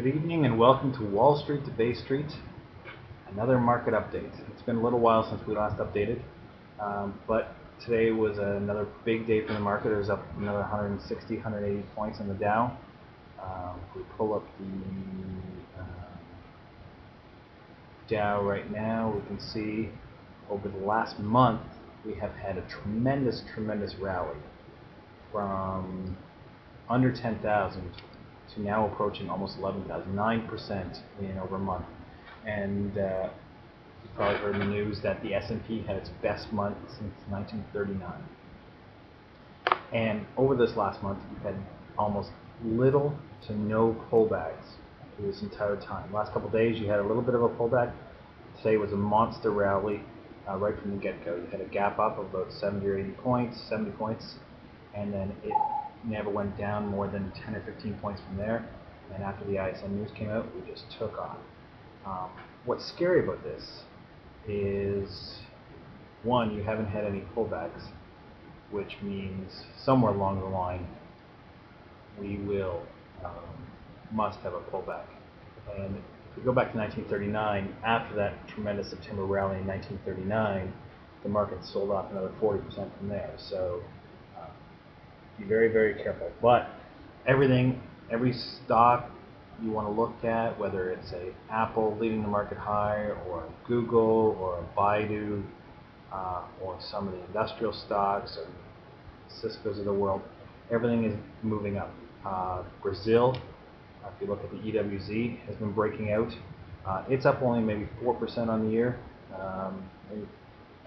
Good evening and welcome to Wall Street to Bay Street, another market update. It's been a little while since we last updated, but today was another big day for the market. It was up another 160, 180 points on the Dow. If we pull up the Dow right now, we can see over the last month we have had a tremendous rally from under 10,000 to now approaching almost 11,000, 9% in over a month. And you've probably heard in the news that the S&P had its best month since 1939. And over this last month, we've had almost little to no pullbacks this entire time. Last couple of days, you had a little bit of a pullback. Today was a monster rally right from the get-go. You had a gap up of about 70 or 80 points, 70 points, and then it never went down more than 10 or 15 points from there. And after the ISM news came out, we just took off. What's scary about this is, one, you haven't had any pullbacks, which means somewhere along the line we will must have a pullback. And if we go back to 1939, after that tremendous September rally in 1939, the market sold off another 40% from there. So be very careful. But every stock you want to look at, whether it's a Apple leading the market high, or Google, or a Baidu, or some of the industrial stocks, or Cisco's of the world, everything is moving up. Brazil, if you look at the EWZ, has been breaking out. It's up only maybe 4% on the year. Maybe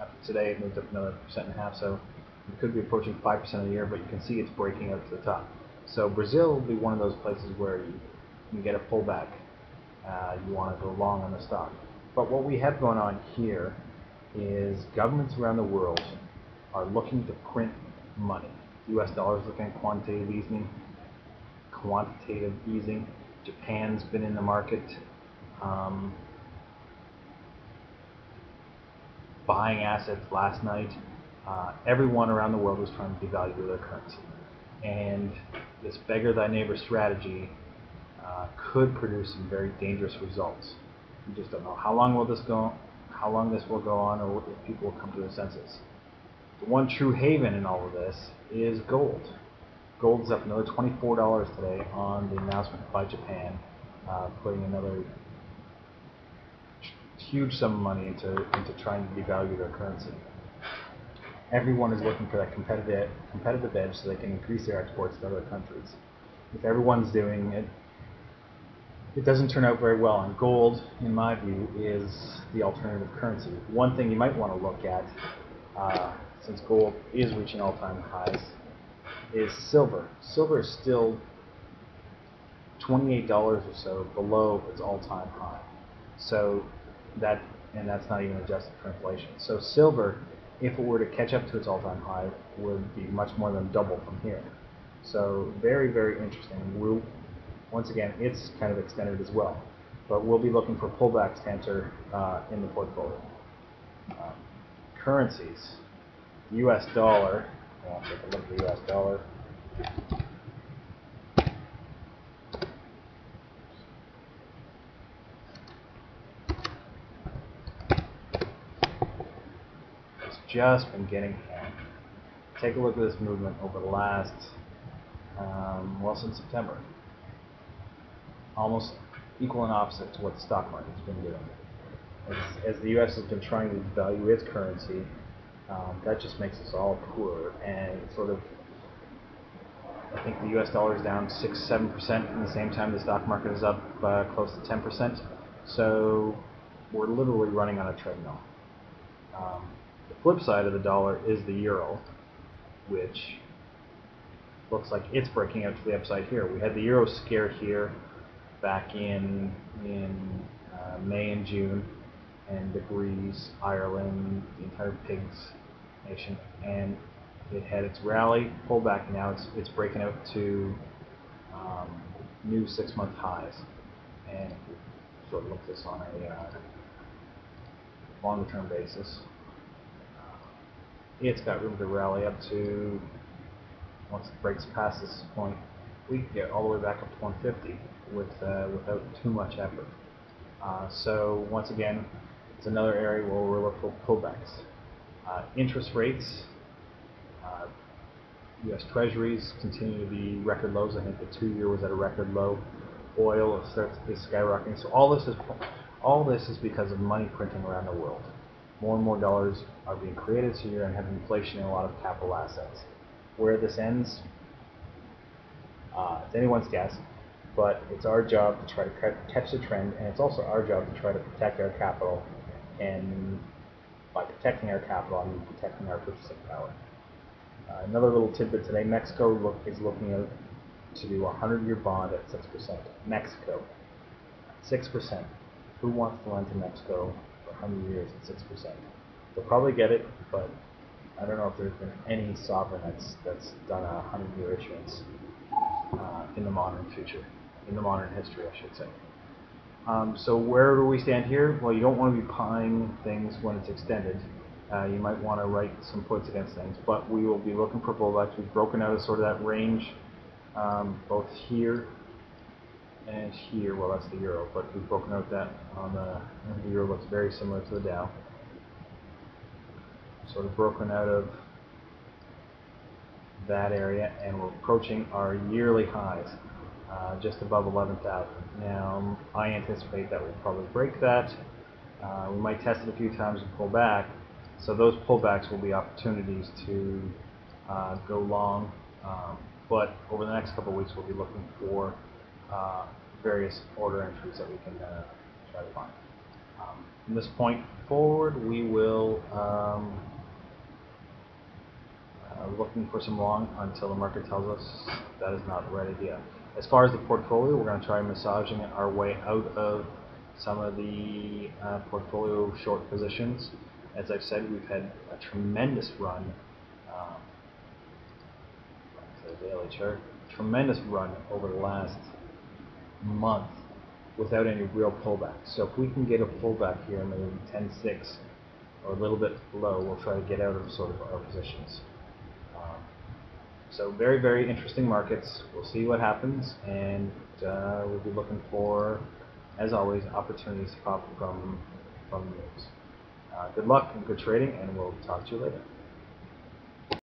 after today, it moved up another 1.5%, so it could be approaching 5% of the year, but you can see it's breaking out to the top. So Brazil will be one of those places where you can get a pullback. You want to go long on the stock. But what we have going on here is governments around the world are looking to print money. U.S. dollars looking at quantitative easing. Japan's been in the market buying assets last night. Everyone around the world was trying to devalue their currency. And this beggar thy neighbor strategy could produce some very dangerous results. We just don't know how long will this go on, or if people will come to their senses. The one true haven in all of this is gold. Gold is up another $24 today on the announcement by Japan, putting another huge sum of money into trying to devalue their currency. Everyone is looking for that competitive edge so they can increase their exports to other countries. If everyone's doing it, it doesn't turn out very well. And gold, in my view, is the alternative currency. One thing you might want to look at, since gold is reaching all-time highs, is silver. Silver is still $28 or so below its all-time high. So that's not even adjusted for inflation. So silver, if it were to catch up to its all-time high, would be much more than double from here. So very interesting. Once again, it's kind of extended as well, but we'll be looking for pullbacks to enter in the portfolio. Currencies, U.S. dollar. I'll take a look at the U.S. dollar. Just been getting hammered. Take a look at this movement over the last, since September. Almost equal and opposite to what the stock market's been doing. As the U.S. has been trying to devalue its currency, that just makes us all poorer. And sort of, I think the U.S. dollar is down 6-7% in the same time the stock market is up close to 10%. So we're literally running on a treadmill. The flip side of the dollar is the euro, which looks like it's breaking out to the upside here. We had the euro scare here back in May and June, and the Greece, Ireland, the entire pigs nation, and it had its rally, pullback, and now it's breaking out to new 6-month highs. And if we sort of look at this on a longer-term basis, it's got room to rally up to, once it breaks past this point, we can get all the way back up to 150. without too much effort. So once again, it's another area where we're looking for pullbacks. Interest rates, U.S. Treasuries continue to be record lows. I think the 2-year was at a record low. Oil is skyrocketing. So all this is because of money printing around the world. More and more dollars are being created, so you're going to have inflation in a lot of capital assets. Where this ends, it's anyone's guess, but it's our job to try to catch the trend, and it's also our job to try to protect our capital. And by protecting our capital, I mean protecting our purchasing power. Another little tidbit today, Mexico is looking at to do a 100-year bond at 6%. Mexico, 6%. Who wants to lend to Mexico for 100 years at 6%? They'll probably get it, but I don't know if there's been any sovereign that's done a 100-year issuance in the modern history, I should say. So where do we stand here? Well, you don't want to be buying things when it's extended. You might want to write some puts against things, but we will be looking for pullbacks. We've broken out of sort of that range, both here and here. Well, that's the euro, but we've broken out that on the euro looks very similar to the Dow. Sort of broken out of that area, and we're approaching our yearly highs, just above 11,000. Now, I anticipate that we'll probably break that. We might test it a few times and pull back. So those pullbacks will be opportunities to go long. But over the next couple of weeks, we'll be looking for various order entries that we can try to find. From this point forward, we will looking for some long until the market tells us that is not the right idea. As far as the portfolio, we're going to try massaging our way out of some of the portfolio short positions. As I've said, we've had a tremendous run, the daily chart, tremendous run over the last month without any real pullback. So if we can get a pullback here, maybe 10.6 or a little bit below, we'll try to get out of sort of our positions. So very, very interesting markets. We'll see what happens, and we'll be looking for, as always, opportunities to pop from the news. Good luck and good trading, and we'll talk to you later.